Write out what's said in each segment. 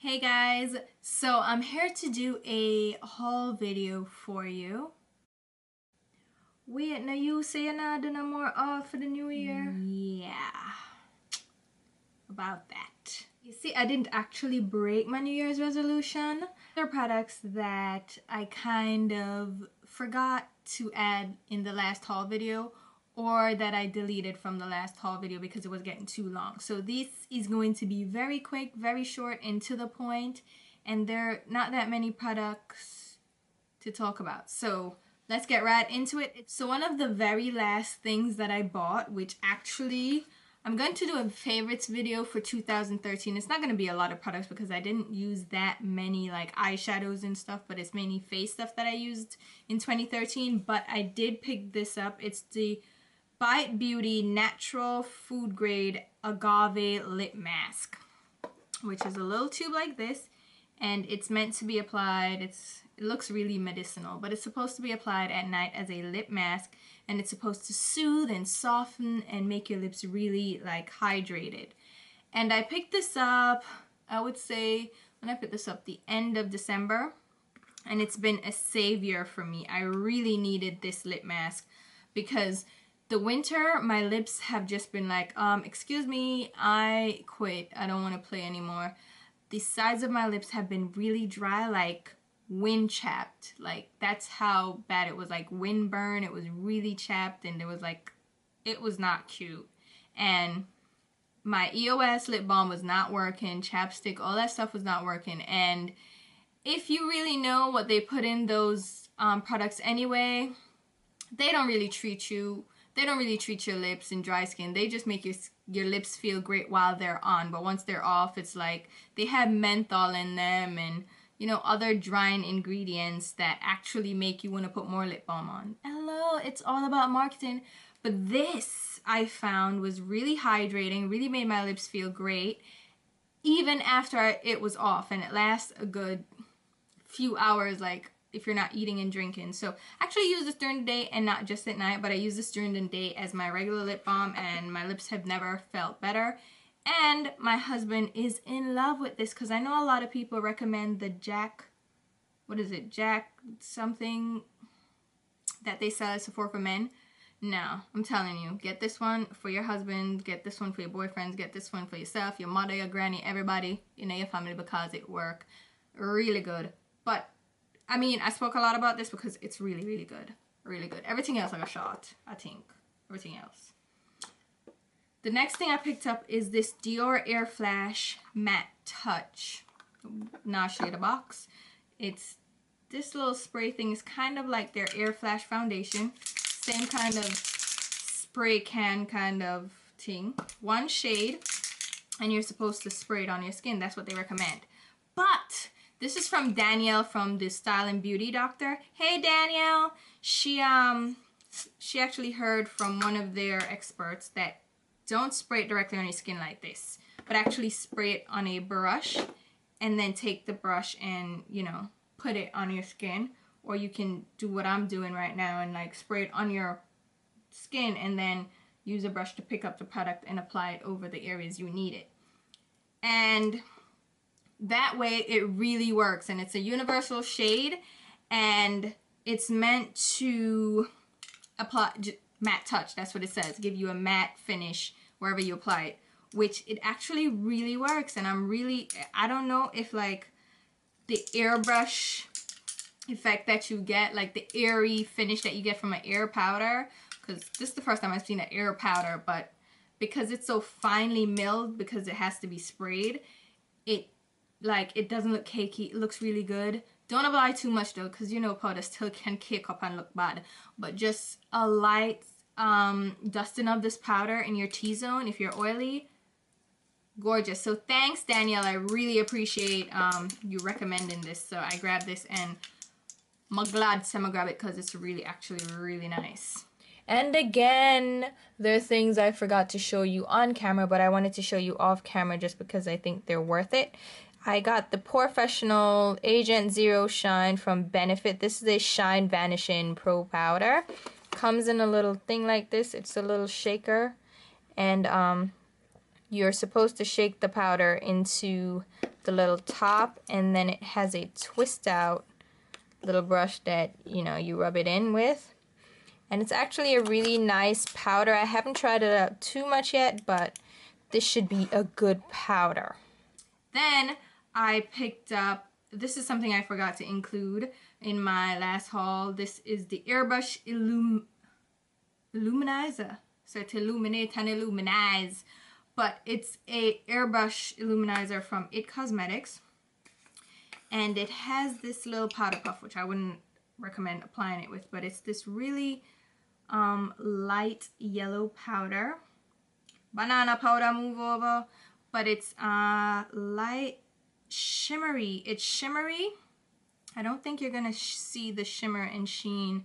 Hey guys, so I'm here to do a haul video for you. Wait, now you say you're not doing no more off for the new year? Yeah, about that. You see, I didn't actually break my New Year's resolution. There are products that I kind of forgot to add in the last haul video, or that I deleted from the last haul video because it was getting too long. So this is going to be very quick, very short, and to the point, and there are not that many products to talk about. So let's get right into it. So one of the very last things that I bought, which actually I'm going to do a favorites video for 2013. It's not going to be a lot of products because I didn't use that many like eyeshadows and stuff, but it's mainly face stuff that I used in 2013. But I did pick this up. It's the Bite Beauty Natural Food Grade Agave Lip Mask, which is a little tube like this, and it's meant to be applied. It looks really medicinal, but it's supposed to be applied at night as a lip mask, and it's supposed to soothe and soften and make your lips really like hydrated. And I picked this up, I would say when I picked this up, the end of December, and it's been a savior for me. I really needed this lip mask because the winter, my lips have just been like, excuse me, I quit. I don't want to play anymore. The sides of my lips have been really dry, like wind chapped. Like that's how bad it was, like wind burn. It was really chapped, and it was like, it was not cute. And my EOS lip balm was not working, chapstick, all that stuff was not working. And if you really know what they put in those products anyway, they don't really treat you. They don't really treat your lips and dry skin. They just make your lips feel great while they're on. But once they're off, it's like they have menthol in them and, you know, other drying ingredients that actually make you want to put more lip balm on. Hello, it's all about marketing. But this, I found, was really hydrating, really made my lips feel great, even after it was off. And it lasts a good few hours, like if you're not eating and drinking. So I actually use this during the day and not just at night, but I use this during the day as my regular lip balm, and my lips have never felt better. And my husband is in love with this because I know a lot of people recommend the Jack something that they sell at Sephora for men. No, I'm telling you, get this one for your husband, get this one for your boyfriends, get this one for yourself, your mother, your granny, everybody in your family, because it works really good. But I mean, I spoke a lot about this because it's really, really good. Really good. Everything else I got shot, I think. Everything else. The next thing I picked up is this Dior Air Flash Matte Touch. Now I'll show you the box. It's this little spray thing. Is kind of like their Air Flash foundation. Same kind of spray can kind of thing. One shade, and you're supposed to spray it on your skin. That's what they recommend. But this is from Danielle from the Style and Beauty Doctor. Hey Danielle! She actually heard from one of their experts that don't spray it directly on your skin like this, but actually spray it on a brush and then take the brush and, you know, put it on your skin. Or you can do what I'm doing right now and like spray it on your skin and then use a brush to pick up the product and apply it over the areas you need it. And that way it really works, and it's a universal shade, and it's meant to apply matte touch. That's what it says. Give you a matte finish wherever you apply it, which it actually really works. And I don't know if like the airbrush effect that you get, like the airy finish that you get from an air powder, because this is the first time I've seen an air powder, but because it's so finely milled, because it has to be sprayed, it doesn't look cakey. It looks really good. Don't apply too much though, because you know powder still can cake up and look bad. But just a light dusting of this powder in your T-zone if you're oily. Gorgeous. So thanks Danielle, I really appreciate you recommending this. So I grabbed this, and I'm glad to grab it because it's really actually really nice. And again, there are things I forgot to show you on camera, but I wanted to show you off camera just because I think they're worth it. I got the Professional Agent Zero Shine from Benefit. This is a Shine Vanishing Pro Powder. Comes in a little thing like this. It's a little shaker, and you're supposed to shake the powder into the little top, and then it has a twist out little brush that, you know, you rub it in with. And it's actually a really nice powder. I haven't tried it out too much yet, but this should be a good powder. Then I picked up, this is something I forgot to include in my last haul. This is the Airbrush Illuminizer. So to illuminate and illuminize. But it's a airbrush illuminizer from It Cosmetics. And it has this little powder puff, which I wouldn't recommend applying it with, but it's this really light yellow powder. Banana powder, move over. But it's light shimmery. It's shimmery. I don't think you're gonna see the shimmer and sheen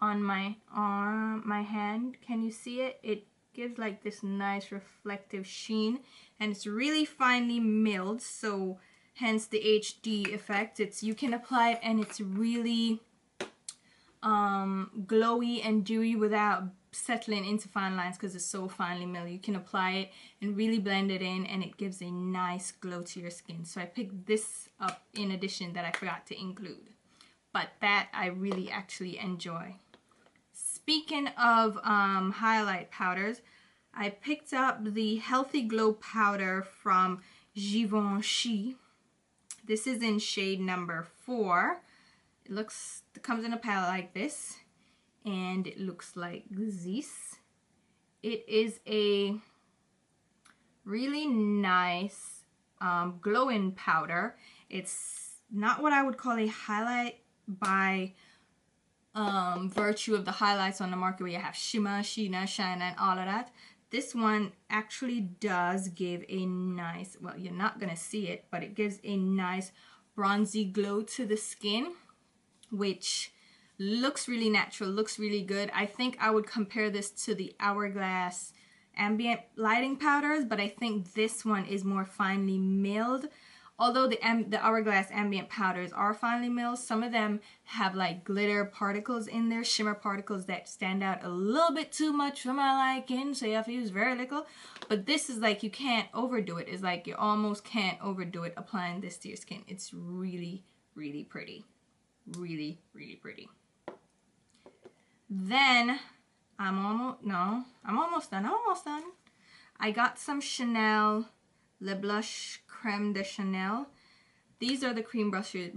on my arm, my hand. Can you see it? It gives like this nice reflective sheen, and it's really finely milled, so hence the HD effect. You can apply it and it's really glowy and dewy without settling into fine lines because it's so finely milled. You can apply it and really blend it in, and it gives a nice glow to your skin. So I picked this up in addition that I forgot to include, but that I really actually enjoy. Speaking of highlight powders, I picked up the Healthy Glow powder from Givenchy. This is in shade number 4. It comes in a palette like this, and it looks like this. It is a really nice glowing powder. It's not what I would call a highlight by virtue of the highlights on the market where you have shimmer, sheena, shine, and all of that. This one actually does give a nice, well, you're not gonna see it, but it gives a nice bronzy glow to the skin, which looks really natural, looks really good. I think I would compare this to the Hourglass ambient lighting powders, but I think this one is more finely milled. Although the Hourglass ambient powders are finely milled, some of them have like glitter particles in there, shimmer particles that stand out a little bit too much for my liking, so you have to use very little. But this is like, you can't overdo it. It's like you almost can't overdo it applying this to your skin. It's really, really pretty. Really, really pretty. Then, I'm almost done. I got some Chanel Le Blush Creme de Chanel. These are the cream blushes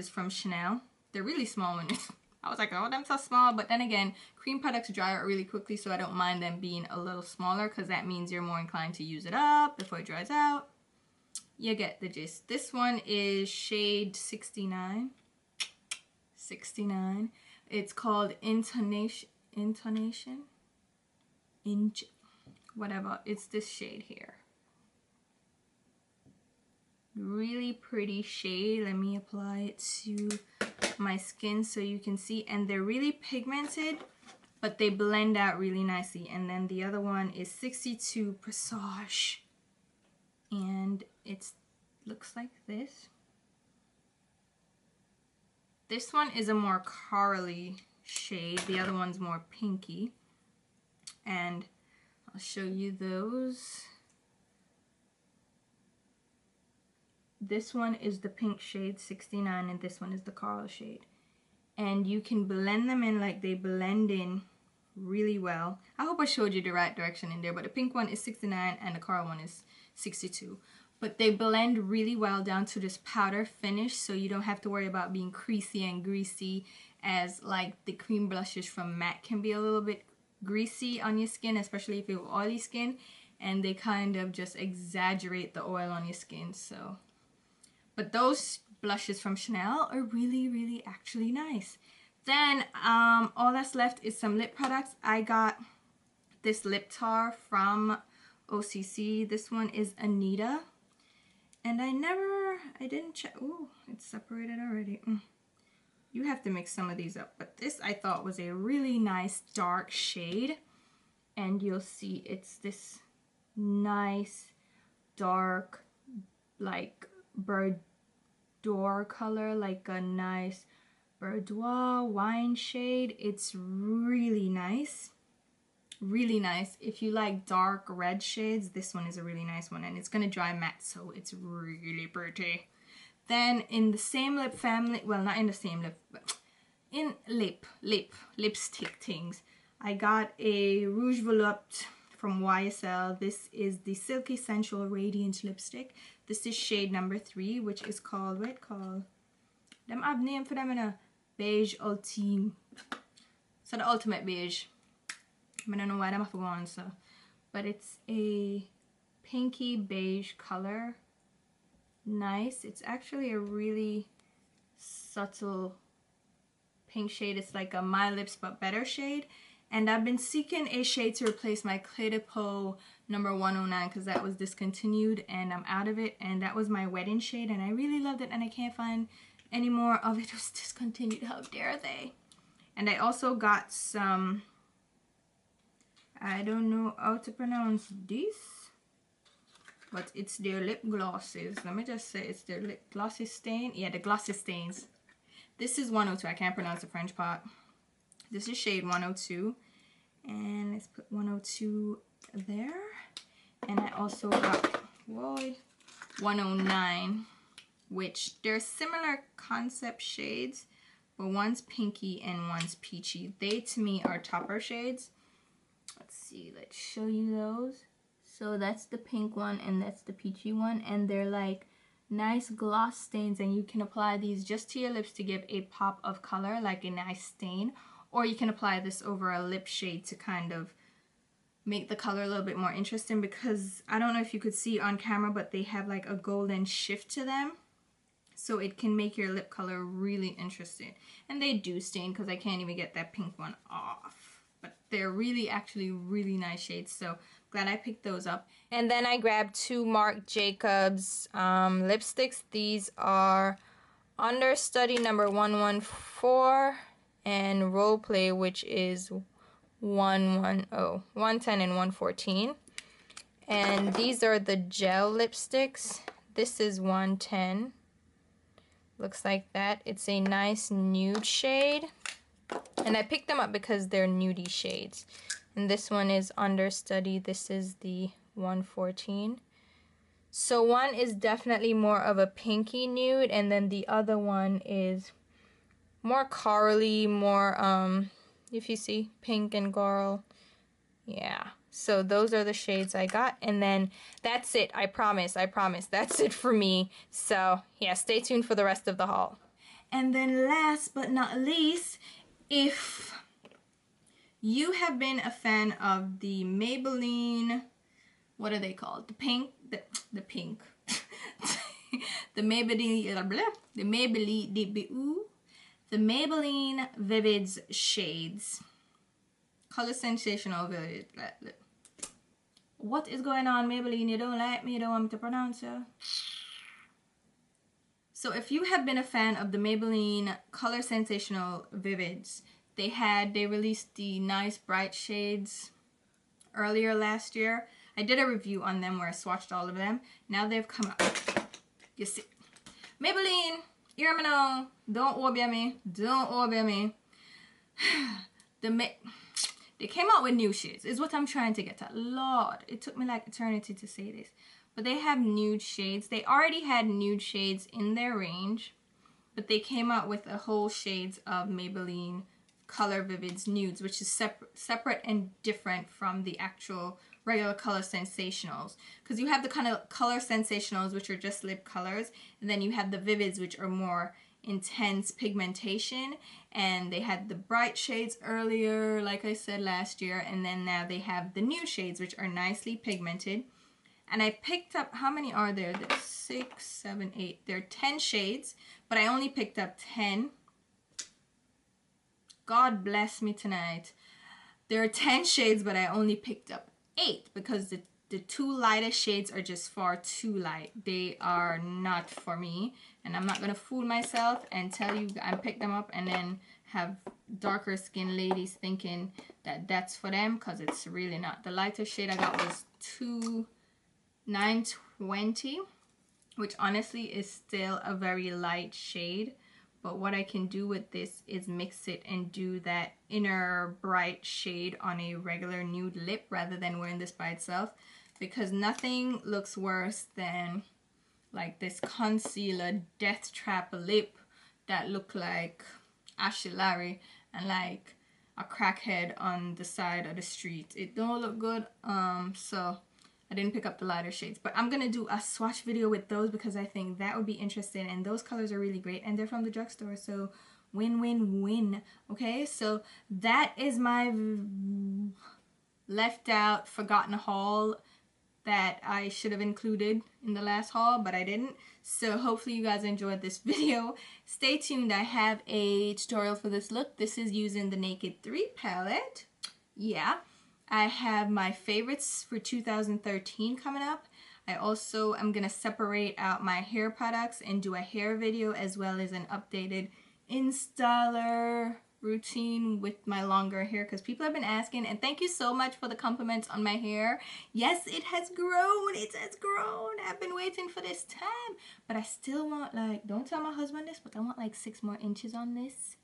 from Chanel. They're really small ones. I was like, oh, them so small. But then again, cream products dry out really quickly, so I don't mind them being a little smaller, because that means you're more inclined to use it up before it dries out. You get the gist. This one is shade 69. It's called whatever. It's this shade here. Really pretty shade. Let me apply it to my skin so you can see. And they're really pigmented, but they blend out really nicely. And then the other one is 62 Presage, and it looks like this. This one is a more corally shade. The other one's more pinky. And I'll show you those. This one is the pink shade 69, and this one is the coral shade. And you can blend them in like they blend in really well. I hope I showed you the right direction in there, but the pink one is 69 and the coral one is 62. But they blend really well down to this powder finish, so you don't have to worry about being creasy and greasy, as like the cream blushes from MAC can be a little bit greasy on your skin, especially if you have oily skin, and they kind of just exaggerate the oil on your skin. So, but those blushes from Chanel are really, really actually nice. Then all that's left is some lip products. I got this lip tar from OCC. This one is Anita. And I didn't check. Oh, it's separated already. You have to mix some of these up. But this I thought was a really nice dark shade. And you'll see it's this nice dark, like Boudoir color, like a nice Boudoir wine shade. It's really nice. Really nice. If you like dark red shades, this one is a really nice one, and it's gonna dry matte, so it's really pretty. Then in the same lip family, well, not in the same lip, but in lipstick things, I got a Rouge Volupte from YSL. This is the Silky Sensual Radiant lipstick. This is shade number 3, which is called, what it called? Them have name for them in a beige ultime. So the ultimate beige. I don't know why them have to go on, so. But it's a pinky beige color. Nice. It's actually a really subtle pink shade. It's like a My Lips But Better shade. And I've been seeking a shade to replace my Clé de Peau number 109 because that was discontinued and I'm out of it. And that was my wedding shade and I really loved it and I can't find any more of it. It was discontinued. How dare they? And I also got some, I don't know how to pronounce this, but it's their lip glosses. Let me just say it's their lip glossy stain. Yeah, the glossy stains. This is 102. I can't pronounce the French part. This is shade 102. And let's put 102 there. And I also got 109, which they're similar concept shades, but one's pinky and one's peachy. They, to me, are topper shades. Let's see. Let's show you those. So that's the pink one and that's the peachy one. And they're like nice gloss stains, and you can apply these just to your lips to give a pop of color, like a nice stain. Or you can apply this over a lip shade to kind of make the color a little bit more interesting, because I don't know if you could see on camera, but they have like a golden shift to them. So it can make your lip color really interesting. And they do stain because I can't even get that pink one off. But they're really actually really nice shades. So glad I picked those up. And then I grabbed 2 Marc Jacobs lipsticks. These are Understudy number 114 and Roleplay, which is 110, 110 and 114. And these are the gel lipsticks. This is 110. Looks like that. It's a nice nude shade. And I picked them up because they're nudie shades. And this one is Understudy. This is the 114. So one is definitely more of a pinky nude, and then the other one is more corally, more if you see, pink and coral. Yeah, so those are the shades I got, and then that's it. I promise that's it for me. So yeah, stay tuned for the rest of the haul. And then last but not least, if you have been a fan of the Maybelline, what are they called? The pink, the pink, the Maybelline Vivids shades, color sensational Vivid. What is going on, Maybelline? You don't like me? You don't want me to pronounce it? So if you have been a fan of the Maybelline Color Sensational Vivids, they released the nice bright shades earlier last year. I did a review on them where I swatched all of them. Now they've come out. You see, Maybelline, hear me now. Don't obey me. Don't obey me. They came out with new shades, is what I'm trying to get at. Lord, it took me like eternity to say this. But they have nude shades. They already had nude shades in their range, but they came out with a whole shades of Maybelline Color Vivids Nudes, which is separate and different from the actual regular Color Sensationals. Because you have the kind of Color Sensationals, which are just lip colors, and then you have the Vivids, which are more intense pigmentation. And they had the bright shades earlier, like I said, last year, and then now they have the new shades, which are nicely pigmented. And I picked up, how many are there? There's 6, 7, 8. There are 10 shades, but I only picked up 10. God bless me tonight. There are 10 shades, but I only picked up 8 because the 2 lightest shades are just far too light. They are not for me, and I'm not going to fool myself and tell you I picked them up and then have darker skin ladies thinking that that's for them, because it's really not. The lightest shade I got was 920, which honestly is still a very light shade, but what I can do with this is mix it and do that inner bright shade on a regular nude lip rather than wearing this by itself, because nothing looks worse than like this concealer death trap lip that look like Ashley Larry and like a crackhead on the side of the street. It don't look good. So I didn't pick up the lighter shades, but I'm gonna do a swatch video with those because I think that would be interesting, and those colors are really great and they're from the drugstore, so win-win-win. Okay, so that is my left out, forgotten haul that I should have included in the last haul, but I didn't. So hopefully you guys enjoyed this video. Stay tuned, I have a tutorial for this look. This is using the Naked 3 palette. Yeah, I have my favorites for 2013 coming up. I also am going to separate out my hair products and do a hair video as well as an updated installer routine with my longer hair, because people have been asking, and thank you so much for the compliments on my hair. Yes, it has grown. It has grown. I've been waiting for this time, but I still want, like, don't tell my husband this, but I want like 6 more inches on this.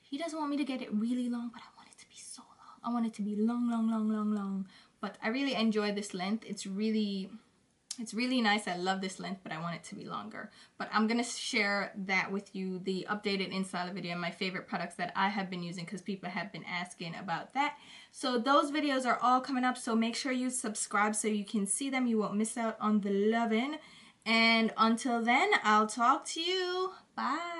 He doesn't want me to get it really long, but I want it to be so long. I want it to be long, long, long, long, long. But I really enjoy this length. It's really nice. I love this length, but I want it to be longer. But I'm going to share that with you, the updated InStyle video and my favorite products that I have been using, because people have been asking about that. So those videos are all coming up, so make sure you subscribe so you can see them. You won't miss out on the loving. And until then, I'll talk to you. Bye.